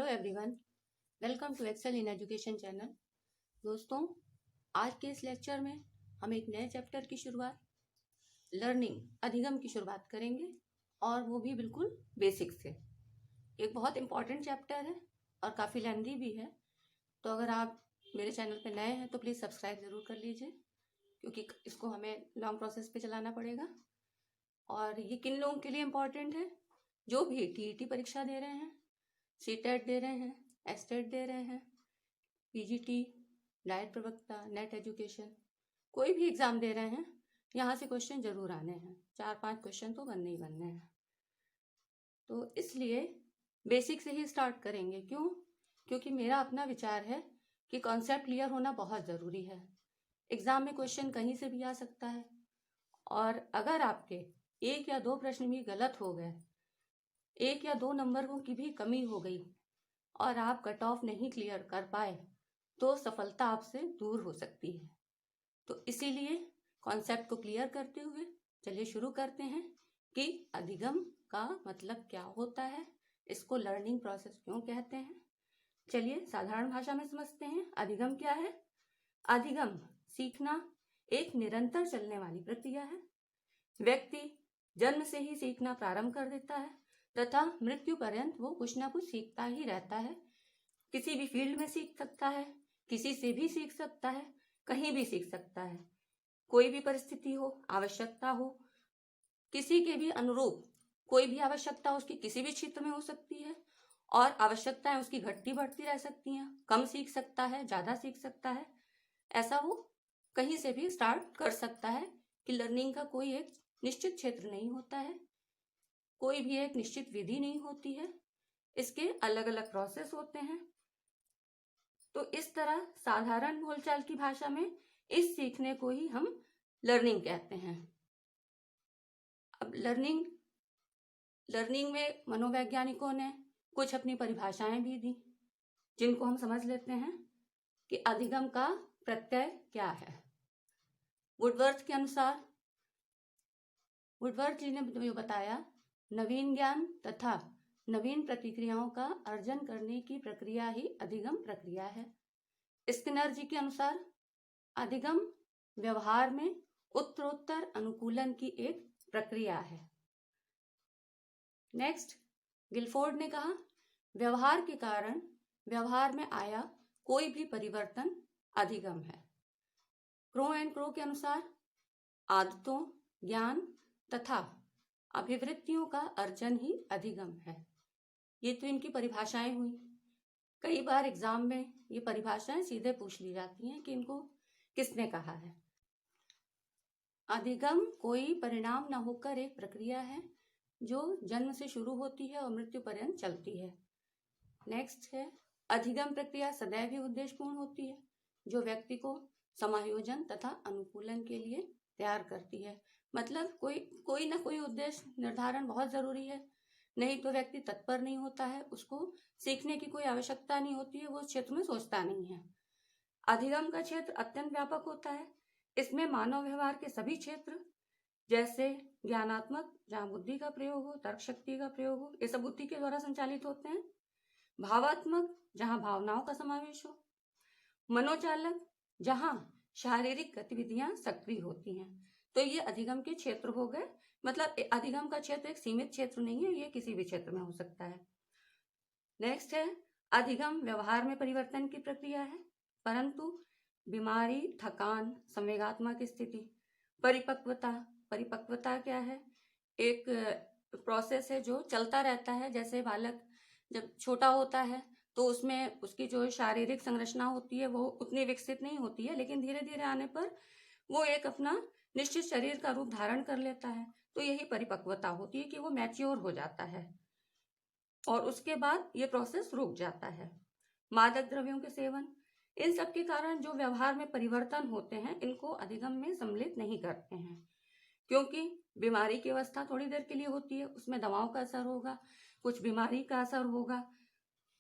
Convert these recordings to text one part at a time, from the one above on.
Hello everyone, welcome to excel in education channel. दोस्तों, आज के इस लेक्चर में हम एक नए चैप्टर की शुरुआत, लर्निंग अधिगम की शुरुआत करेंगे और वो भी बिल्कुल बेसिक से। एक बहुत इम्पॉर्टेंट चैप्टर है और काफ़ी लेंथी भी है, तो अगर आप मेरे चैनल पे नए हैं तो प्लीज़ सब्सक्राइब ज़रूर कर लीजिए, क्योंकि इसको हमें लॉन्ग प्रोसेस पे चलाना पड़ेगा। और ये किन लोगों के लिए इम्पॉर्टेंट है? जो भी टीईटी परीक्षा दे रहे हैं, सीटेट दे रहे हैं, एस्टेट दे रहे हैं, पीजीटी, डाइट प्रवक्ता, नेट एजुकेशन, कोई भी एग्जाम दे रहे हैं, यहाँ से क्वेश्चन जरूर आने हैं। 4-5 क्वेश्चन तो बनने ही बनने हैं। तो इसलिए बेसिक से ही स्टार्ट करेंगे। क्यों? क्योंकि मेरा अपना विचार है कि कॉन्सेप्ट क्लियर होना बहुत ज़रूरी है। एग्जाम में क्वेश्चन कहीं से भी आ सकता है, और अगर आपके 1 या 2 प्रश्न भी गलत हो गए, 1 या 2 नंबरों की भी कमी हो गई और आप कट ऑफ नहीं क्लियर कर पाए, तो सफलता आपसे दूर हो सकती है। तो इसीलिए कॉन्सेप्ट को क्लियर करते हुए चलिए शुरू करते हैं कि अधिगम का मतलब क्या होता है, इसको लर्निंग प्रोसेस क्यों कहते हैं। चलिए साधारण भाषा में समझते हैं। अधिगम क्या है? अधिगम सीखना एक निरंतर चलने वाली प्रक्रिया है। व्यक्ति जन्म से ही सीखना प्रारंभ कर देता है तथा मृत्यु पर्यंत वो कुछ ना कुछ सीखता ही रहता है। किसी भी फील्ड में सीख सकता है, किसी से भी सीख सकता है, कहीं भी सीख सकता है। कोई भी परिस्थिति हो, आवश्यकता हो, किसी के भी अनुरूप कोई भी आवश्यकता उसकी किसी भी क्षेत्र में हो सकती है, और आवश्यकताएं उसकी घटती बढ़ती रह सकती हैं। कम सीख सकता है, ज्यादा सीख सकता है, ऐसा वो कहीं से भी स्टार्ट कर सकता है। कि लर्निंग का कोई एक निश्चित क्षेत्र नहीं होता है, कोई भी एक निश्चित विधि नहीं होती है, इसके अलग अलग प्रोसेस होते हैं। तो इस तरह साधारण बोलचाल की भाषा में इस सीखने को ही हम लर्निंग कहते हैं। अब लर्निंग में मनोवैज्ञानिकों ने कुछ अपनी परिभाषाएं भी दी, जिनको हम समझ लेते हैं कि अधिगम का प्रत्यय क्या है। वुडवर्थ जी ने जो बताया, नवीन ज्ञान तथा नवीन प्रतिक्रियाओं का अर्जन करने की प्रक्रिया ही अधिगम प्रक्रिया है। स्किनर जी के अनुसार अधिगम व्यवहार में उत्तरोत्तर अनुकूलन की एक प्रक्रिया है। नेक्स्ट, गिलफोर्ड ने कहा, व्यवहार के कारण व्यवहार में आया कोई भी परिवर्तन अधिगम है। क्रो एंड क्रो के अनुसार आदतों, ज्ञान तथा अभिवृत्तियों का अर्जन ही अधिगम है। ये तो इनकी परिभाषाएं हुई। कई बार एग्जाम में ये परिभाषाएं सीधे पूछ ली जाती हैं कि इनको किसने कहा है। अधिगम कोई परिणाम न होकर एक प्रक्रिया है जो जन्म से शुरू होती है और मृत्यु पर्यंत चलती है। नेक्स्ट है, अधिगम प्रक्रिया सदैव ही उद्देश्यपूर्ण होती है, जो व्यक्ति को समायोजन तथा अनुकूलन के लिए तैयार करती है। मतलब कोई ना कोई उद्देश्य निर्धारण बहुत जरूरी है, नहीं तो व्यक्ति तत्पर नहीं होता है, उसको सीखने की कोई आवश्यकता नहीं होती है, वो उस क्षेत्र में सोचता नहीं है। अधिगम का क्षेत्र अत्यंत व्यापक होता है। इसमें मानव व्यवहार के सभी क्षेत्र, जैसे ज्ञानात्मक, जहाँ बुद्धि का प्रयोग हो, तर्क शक्ति का प्रयोग हो, ये सब बुद्धि के द्वारा संचालित होते हैं। भावात्मक, जहाँ भावनाओं का समावेश हो। मनोचालक, जहाँ शारीरिक गतिविधियां सक्रिय होती हैं। तो ये अधिगम के क्षेत्र हो गए। मतलब अधिगम का क्षेत्र एक सीमित क्षेत्र नहीं है, ये किसी भी क्षेत्र में हो सकता है। नेक्स्ट है, अधिगम व्यवहार में परिवर्तन की प्रक्रिया है, परंतु बीमारी, थकान, संवेगात्मक स्थिति, परिपक्वता क्या है? एक प्रोसेस है जो चलता रहता है। जैसे बालक जब छोटा होता है तो उसमें उसकी जो शारीरिक संरचना होती है वो उतनी विकसित नहीं होती है, लेकिन धीरे धीरे आने पर वो एक अपना निश्चित शरीर का रूप धारण कर लेता है। तो यही परिपक्वता होती है कि वो मैच्योर हो जाता है और उसके बाद ये प्रोसेस रुक जाता है। मादक द्रव्यों के सेवन, इन सब के कारण जो व्यवहार में परिवर्तन होते हैं, इनको अधिगम में सम्मिलित नहीं करते हैं, क्योंकि बीमारी की अवस्था थोड़ी देर के लिए होती है, उसमें दवाओं का असर होगा, कुछ बीमारी का असर होगा,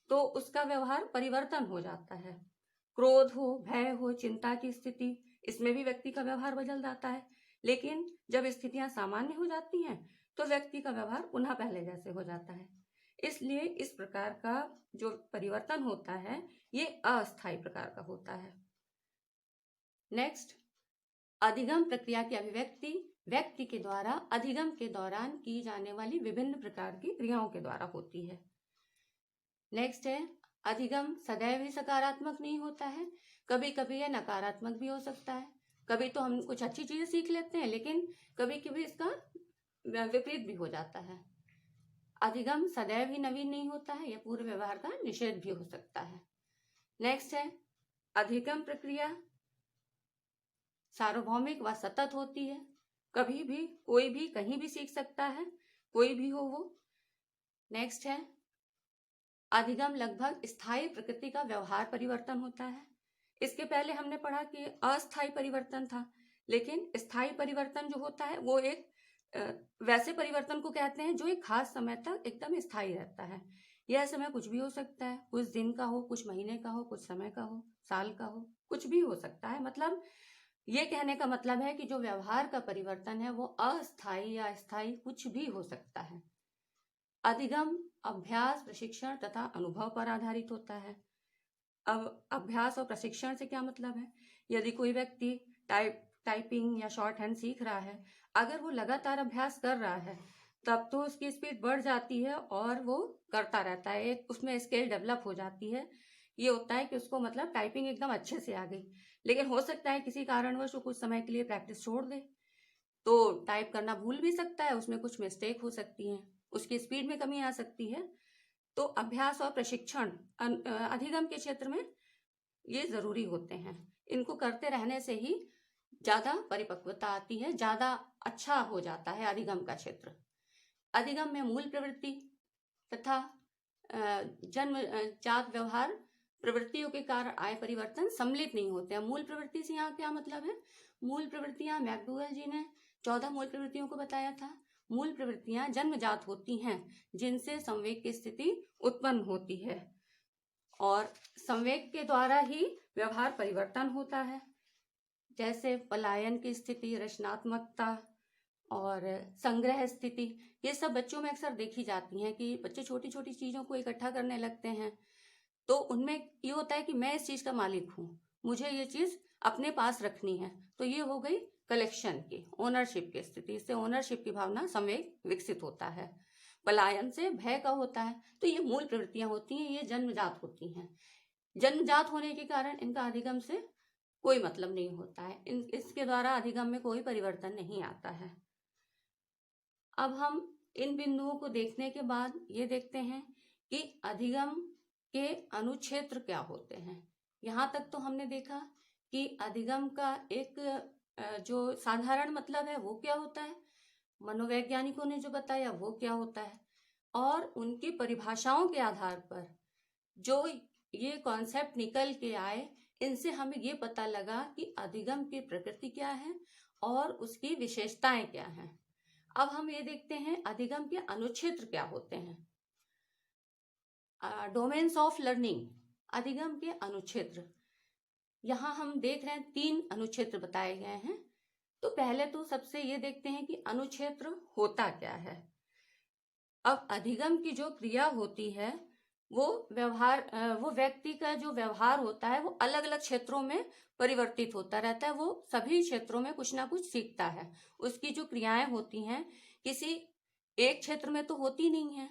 तो उसका व्यवहार परिवर्तन हो जाता है। क्रोध हो, भय हो, चिंता की स्थिति, इसमें भी व्यक्ति का व्यवहार बदल जाता है। लेकिन जब स्थितियां सामान्य हो जाती हैं तो व्यक्ति का व्यवहार पुनः पहले जैसे हो जाता है। इसलिए इस प्रकार का जो परिवर्तन होता है ये अस्थायी प्रकार का होता है। नेक्स्ट, अधिगम प्रक्रिया की अभिव्यक्ति व्यक्ति के द्वारा अधिगम के दौरान की जाने वाली विभिन्न प्रकार की क्रियाओं के द्वारा होती है। नेक्स्ट है, अधिगम सदैव ही सकारात्मक नहीं होता है, कभी कभी यह नकारात्मक भी हो सकता है। कभी तो हम कुछ अच्छी चीजें सीख लेते हैं, लेकिन कभी कभी इसका विपरीत भी हो जाता है। अधिगम सदैव ही नवीन नहीं होता है, यह पूर्व व्यवहार का निषेध भी हो सकता है। नेक्स्ट है, अधिगम प्रक्रिया सार्वभौमिक व सतत होती है, कभी भी कोई भी कहीं भी सीख सकता है, कोई भी हो वो। नेक्स्ट है, अधिगम लगभग स्थायी प्रकृति का व्यवहार परिवर्तन होता है। इसके पहले हमने पढ़ा कि अस्थायी परिवर्तन था, लेकिन स्थायी परिवर्तन जो होता है वो एक वैसे परिवर्तन को कहते हैं जो एक खास समय तक एकदम स्थायी रहता है। यह समय कुछ भी हो सकता है, कुछ दिन का हो, कुछ महीने का हो, कुछ समय का हो, साल का हो, कुछ भी हो सकता है। मतलब ये कहने का मतलब है कि जो व्यवहार का परिवर्तन है वो अस्थायी या स्थायी कुछ भी हो सकता है। अधिगम अभ्यास, प्रशिक्षण तथा अनुभव पर आधारित होता है। अब अभ्यास और प्रशिक्षण से क्या मतलब है? यदि कोई व्यक्ति टाइपिंग या शॉर्ट हैंड सीख रहा है, अगर वो लगातार अभ्यास कर रहा है तब तो उसकी स्पीड बढ़ जाती है और वो करता रहता है, एक उसमें स्किल डेवलप हो जाती है। ये होता है कि उसको मतलब टाइपिंग एकदम अच्छे से आ गई, लेकिन हो सकता है किसी कारणवश वो कुछ समय के लिए प्रैक्टिस छोड़ दे, तो टाइप करना भूल भी सकता है, उसमें कुछ मिस्टेक हो सकती है, उसकी स्पीड में कमी आ सकती है। तो अभ्यास और प्रशिक्षण अधिगम के क्षेत्र में ये जरूरी होते हैं। इनको करते रहने से ही ज्यादा परिपक्वता आती है, ज्यादा अच्छा हो जाता है अधिगम का क्षेत्र। अधिगम में मूल प्रवृत्ति तथा जन्मजात व्यवहार प्रवृत्तियों के कारण आए परिवर्तन सम्मिलित नहीं होते हैं। मूल प्रवृत्ति से यहाँ क्या मतलब है? मूल प्रवृत्तियां मैकडूगल जी ने 14 मूल प्रवृत्तियों को बताया था। मूल प्रवृत्तियां जन्मजात होती हैं, जिनसे संवेग की स्थिति उत्पन्न होती है और संवेग के द्वारा ही व्यवहार परिवर्तन होता है। जैसे पलायन की स्थिति, रचनात्मकता और संग्रह स्थिति, ये सब बच्चों में अक्सर देखी जाती हैं कि बच्चे छोटी छोटी चीजों को इकट्ठा करने लगते हैं, तो उनमें ये होता है कि मैं इस चीज का मालिक हूँ, मुझे ये चीज अपने पास रखनी है, तो ये हो गई कलेक्शन की, ओनरशिप की स्थिति। इससे ओनरशिप की भावना संवेग विकसित होता है। पलायन से भय का होता है। तो ये मूल प्रवृत्तियां होती हैं, ये जन्मजात होती हैं। जन्मजात होने के कारण इनका अधिगम से कोई मतलब नहीं होता है, इसके द्वारा अधिगम में कोई परिवर्तन नहीं आता है। अब हम इन बिंदुओं को देखने के बाद ये देखते हैं कि अधिगम के अनुक्षेत्र क्या होते हैं। यहाँ तक तो हमने देखा कि अधिगम का एक जो साधारण मतलब है वो क्या होता है, मनोवैज्ञानिकों ने जो बताया वो क्या होता है, और उनकी परिभाषाओं के आधार पर जो ये कॉन्सेप्ट निकल के आए, इनसे हमें ये पता लगा कि अधिगम की प्रकृति क्या है और उसकी विशेषताएं क्या हैं। अब हम ये देखते हैं अधिगम के अनुक्षेत्र क्या होते हैं। डोमेन्स ऑफ लर्निंग, अधिगम के अनुक्षेत्र, यहाँ हम देख रहे हैं 3 अनुक्षेत्र बताए गए हैं। तो पहले तो सबसे ये देखते हैं कि अनुक्षेत्र होता क्या है। अब अधिगम की जो क्रिया होती है वो व्यक्ति का जो व्यवहार होता है वो अलग अलग क्षेत्रों में परिवर्तित होता रहता है, वो सभी क्षेत्रों में कुछ ना कुछ सीखता है। उसकी जो क्रियाएं होती हैं किसी एक क्षेत्र में तो होती नहीं है।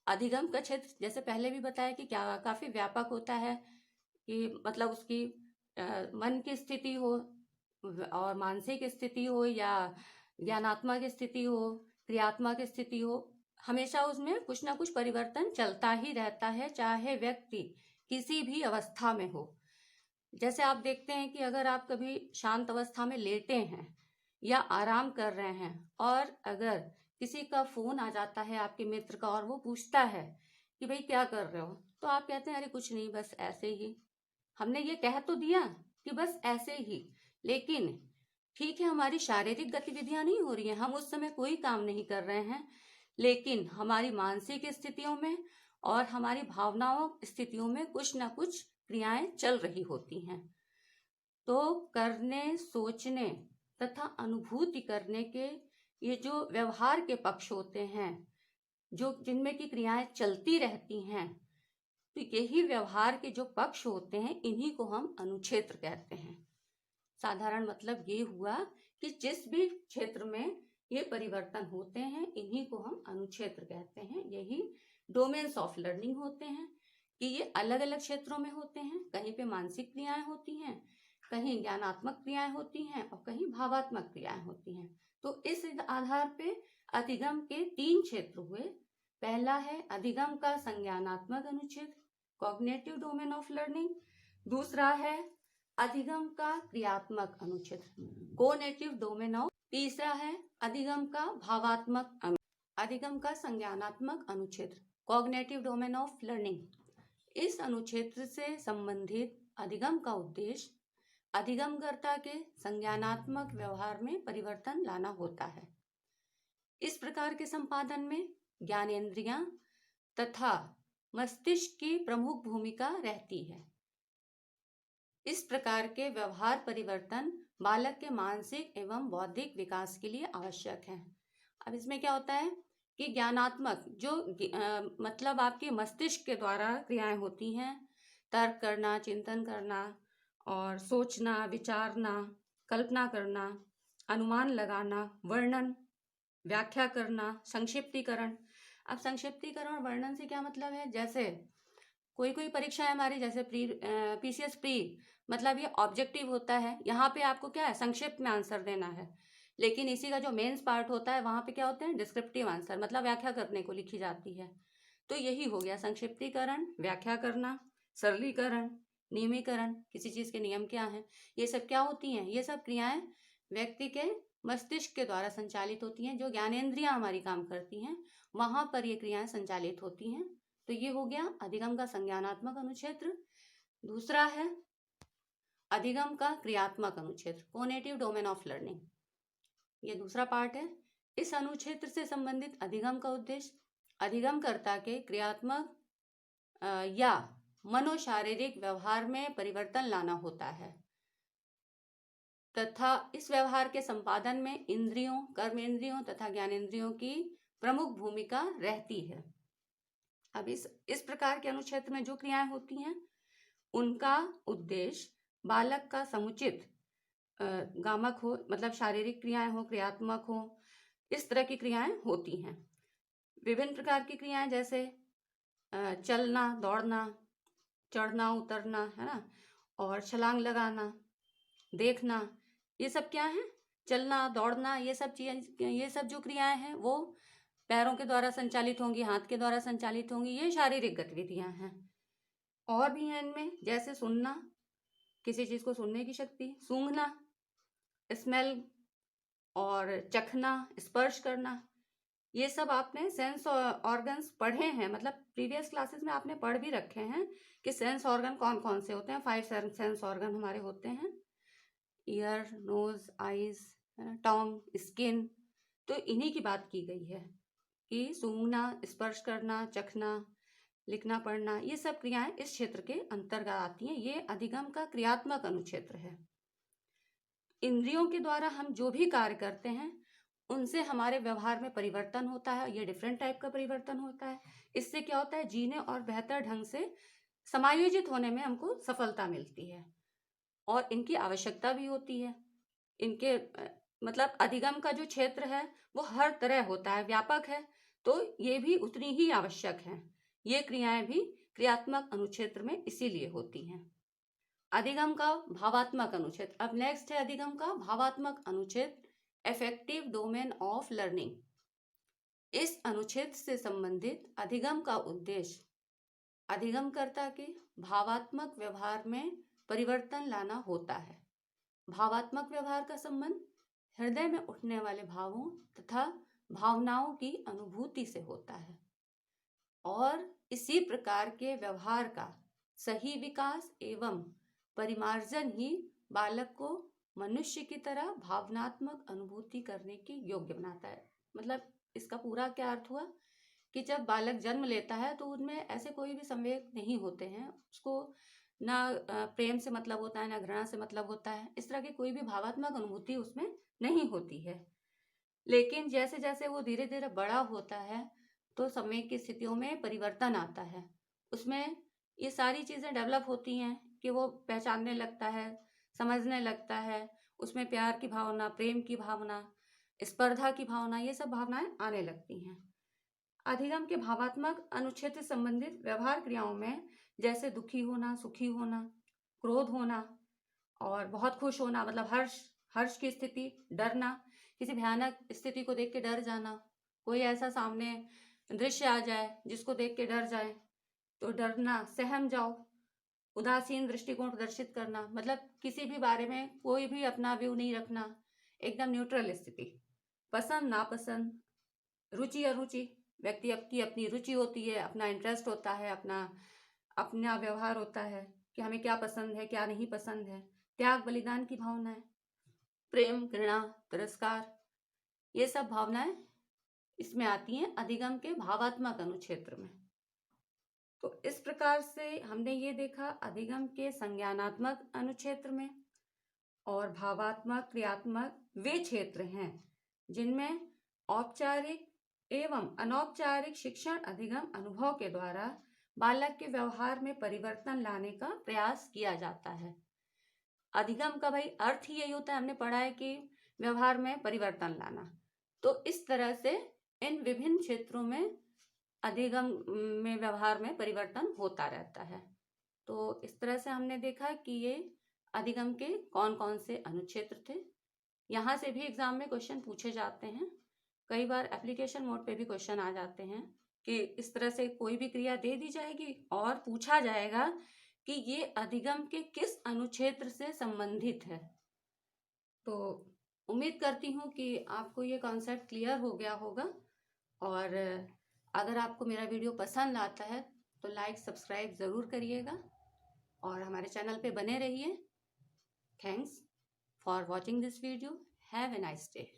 अधिगम का क्षेत्र जैसे पहले भी बताया कि क्या काफी व्यापक होता है, कि मतलब उसकी मन की स्थिति हो और मानसिक स्थिति हो या ज्ञानात्मक स्थिति हो, क्रियात्मक स्थिति हो, हमेशा उसमें कुछ ना कुछ परिवर्तन चलता ही रहता है, चाहे व्यक्ति किसी भी अवस्था में हो। जैसे आप देखते हैं कि अगर आप कभी शांत अवस्था में लेटे हैं या आराम कर रहे हैं और अगर किसी का फोन आ जाता है आपके मित्र का और वो पूछता है कि भाई क्या कर रहे हो, तो आप कहते हैं अरे कुछ नहीं, बस ऐसे ही। हमने ये कह तो दिया कि बस ऐसे ही, लेकिन ठीक है हमारी शारीरिक गतिविधियां नहीं हो रही हैं, हम उस समय कोई काम नहीं कर रहे हैं, लेकिन हमारी मानसिक स्थितियों में और हमारी भावनाओं स्थितियों में कुछ ना कुछ क्रियाएं चल रही होती हैं। तो करने, सोचने तथा अनुभूति करने के ये जो व्यवहार के पक्ष होते हैं, जो जिनमें की क्रियाएं चलती रहती हैं, तो यही व्यवहार के जो पक्ष होते हैं इन्हीं को हम अनुक्षेत्र कहते हैं। साधारण मतलब ये हुआ कि जिस भी क्षेत्र में ये परिवर्तन होते हैं इन्हीं को हम अनुक्षेत्र कहते हैं। यही डोमेन्स ऑफ लर्निंग होते हैं कि ये अलग अलग क्षेत्रों में होते हैं। कहीं पे मानसिक क्रियाएं होती हैं, कहीं ज्ञानात्मक क्रियाएं होती हैं और कहीं भावात्मक क्रियाएं होती हैं। तो इस आधार पे अधिगम के 3 क्षेत्र हुए। पहला है अधिगम का संज्ञानात्मक अनुच्छेद, कॉग्निटिव डोमेन ऑफ लर्निंग। दूसरा है अधिगम का क्रियात्मक अनुच्छेद, कोनेटिव डोमेन ऑफ। तीसरा है अधिगम का भावात्मक अधिगम का संज्ञानात्मक अनुच्छेद, कॉग्निटिव डोमेन ऑफ लर्निंग। इस अनुच्छेद से संबंधित अधिगम का उद्देश्य अधिगमकर्ता के संज्ञानात्मक व्यवहार में परिवर्तन लाना होता है। इस प्रकार के संपादन में ज्ञानेंद्रियां तथा मस्तिष्क की प्रमुख भूमिका रहती है। इस प्रकार के व्यवहार परिवर्तन बालक के मानसिक एवं बौद्धिक विकास के लिए आवश्यक है। अब इसमें क्या होता है कि ज्ञानात्मक जो मतलब आपके मस्तिष्क के द्वारा क्रियाएं होती हैं, तर्क करना, चिंतन करना और सोचना, विचारना, कल्पना करना, अनुमान लगाना, वर्णन, व्याख्या करना, संक्षिप्तीकरण। अब संक्षिप्तीकरण और वर्णन से क्या मतलब है, जैसे कोई परीक्षा है हमारी, जैसे पीसीएस प्री, मतलब ये ऑब्जेक्टिव होता है, यहाँ पे आपको क्या है संक्षिप्त में आंसर देना है। लेकिन इसी का जो मेंस पार्ट होता है वहाँ पे क्या होते हैं डिस्क्रिप्टिव आंसर, मतलब व्याख्या करने को लिखी जाती है। तो यही हो गया संक्षिप्तीकरण, व्याख्या करना, सरलीकरण, नियमीकरण, किसी चीज़ के नियम क्या हैं, ये सब क्या होती हैं, ये सब क्रियाएं व्यक्ति के मस्तिष्क के द्वारा संचालित होती हैं। जो ज्ञानेंद्रियां हमारी काम करती हैं वहाँ पर ये क्रियाएं संचालित होती हैं। तो ये हो गया अधिगम का संज्ञानात्मक अनुक्षेत्र। दूसरा है अधिगम का क्रियात्मक अनुक्षेत्र, कोनेटिव डोमेन ऑफ लर्निंग। ये दूसरा पार्ट है। इस अनुक्षेत्र से संबंधित अधिगम का उद्देश्य अधिगमकर्ता के क्रियात्मक या मनोशारीरिक व्यवहार में परिवर्तन लाना होता है तथा इस व्यवहार के संपादन में इंद्रियों, कर्मेंद्रियों तथा ज्ञानेंद्रियों की प्रमुख भूमिका रहती है। अब इस प्रकार के अनुक्षेत्र में जो क्रियाएं होती हैं उनका उद्देश्य बालक का समुचित गामक हो, मतलब शारीरिक क्रियाएं हो, क्रियात्मक हो, इस तरह की क्रियाएं होती हैं। विभिन्न प्रकार की क्रियाएं जैसे चलना, दौड़ना, चढ़ना, उतरना, है ना, और छलांग लगाना, देखना, ये सब क्या है, चलना, दौड़ना, ये सब जो क्रियाएं हैं वो पैरों के द्वारा संचालित होंगी, हाथ के द्वारा संचालित होंगी, ये शारीरिक गतिविधियां हैं। और भी हैं इनमें, जैसे सुनना, किसी चीज को सुनने की शक्ति, सूंघना, स्मेल, और चखना, स्पर्श करना, ये सब आपने सेंस ऑर्गन्स पढ़े हैं, मतलब प्रीवियस क्लासेस में आपने पढ़ भी रखे हैं कि सेंस ऑर्गन कौन कौन से होते हैं। 5 सेंस ऑर्गन हमारे होते हैं, ईयर, नोज, आईज, टंग, स्किन। तो इन्हीं की बात की गई है कि सूंघना, स्पर्श करना, चखना, लिखना, पढ़ना, ये सब क्रियाएं इस क्षेत्र के अंतर्गत आती हैं। ये अधिगम का क्रियात्मक अनुक्षेत्र है। इंद्रियों के द्वारा हम जो भी कार्य करते हैं उनसे हमारे व्यवहार में परिवर्तन होता है। ये डिफरेंट टाइप का परिवर्तन होता है। इससे क्या होता है, जीने और बेहतर ढंग से समायोजित होने में हमको सफलता मिलती है और इनकी आवश्यकता भी होती है। इनके मतलब अधिगम का जो क्षेत्र है वो हर तरह होता है, व्यापक है, तो ये भी उतनी ही आवश्यक है। ये क्रियाएं भी क्रियात्मक अनुक्षेत्र में इसीलिए होती हैं। अधिगम का भावात्मक अनुच्छेद। अब नेक्स्ट है अधिगम का भावात्मक अनुच्छेद, एफेक्टिव डोमेन ऑफ लर्निंग। इस अनुच्छेद से संबंधित अधिगम का उद्देश्य अधिगमकर्ता के भावात्मक व्यवहार में परिवर्तन लाना होता है। भावात्मक व्यवहार का संबंध हृदय में उठने वाले भावों तथा भावनाओं की अनुभूति से होता है और इसी प्रकार के व्यवहार का सही विकास एवं परिमार्जन ही बालक को मनुष्य की तरह भावनात्मक अनुभूति करने के योग्य बनाता है। मतलब इसका पूरा क्या अर्थ हुआ कि जब बालक जन्म लेता है तो उनमें ऐसे कोई भी संवेग नहीं होते हैं, उसको ना प्रेम से मतलब होता है, ना घृणा से मतलब होता है, इस तरह की कोई भी भावात्मक अनुभूति उसमें नहीं होती है। लेकिन जैसे जैसे वो धीरे धीरे बड़ा होता है तो समय की स्थितियों में परिवर्तन आता है। उसमें ये सारी चीज़ें डेवलप होती हैं कि वो पहचानने लगता है, समझने लगता है, उसमें प्यार की भावना, प्रेम की भावना, स्पर्धा की भावना, ये सब भावनाएं आने लगती हैं। अधिगम के भावात्मक अनुच्छेद से संबंधित व्यवहार क्रियाओं में जैसे दुखी होना, सुखी होना, क्रोध होना और बहुत खुश होना, मतलब हर्ष की स्थिति, डरना, किसी भयानक स्थिति को देख के डर जाना, कोई ऐसा सामने दृश्य आ जाए जिसको देख के डर जाए तो डरना, सहम जाओ, उदासीन दृष्टिकोण प्रदर्शित करना, मतलब किसी भी बारे में कोई भी अपना व्यू नहीं रखना, एकदम न्यूट्रल स्थिति, पसंद नापसंद, रुचि अरुचि, व्यक्ति की अपनी रुचि होती है, अपना इंटरेस्ट होता है, अपना व्यवहार होता है कि हमें क्या पसंद है, क्या नहीं पसंद है, त्याग बलिदान की भावनाएं, प्रेम, घृणा, तिरस्कार, ये सब भावनाएं इसमें आती हैं अधिगम के भावात्मक अनुक्षेत्र में। तो इस प्रकार से हमने ये देखा अधिगम के संज्ञानात्मक अनुक्षेत्र में, और भावात्मक क्रियात्मक वे क्षेत्र हैं जिनमें औपचारिक एवं अनौपचारिक शिक्षण अधिगम अनुभव के द्वारा बालक के व्यवहार में परिवर्तन लाने का प्रयास किया जाता है। अधिगम का भाई अर्थ ही यही होता है, हमने पढ़ा है कि व्यवहार में परिवर्तन लाना। तो इस तरह से इन विभिन्न क्षेत्रों में अधिगम में व्यवहार में परिवर्तन होता रहता है। तो इस तरह से हमने देखा कि ये अधिगम के कौन कौन से अनुक्षेत्र थे। यहाँ से भी एग्जाम में क्वेश्चन पूछे जाते हैं, कई बार एप्लीकेशन मोड पे भी क्वेश्चन आ जाते हैं कि इस तरह से कोई भी क्रिया दे दी जाएगी और पूछा जाएगा कि ये अधिगम के किस अनुक्षेत्र से संबंधित है। तो उम्मीद करती हूँ कि आपको ये कॉन्सेप्ट क्लियर हो गया होगा, और अगर आपको मेरा वीडियो पसंद आता है तो लाइक सब्सक्राइब ज़रूर करिएगा और हमारे चैनल पे बने रहिए। Thanks for watching this video. Have a nice day.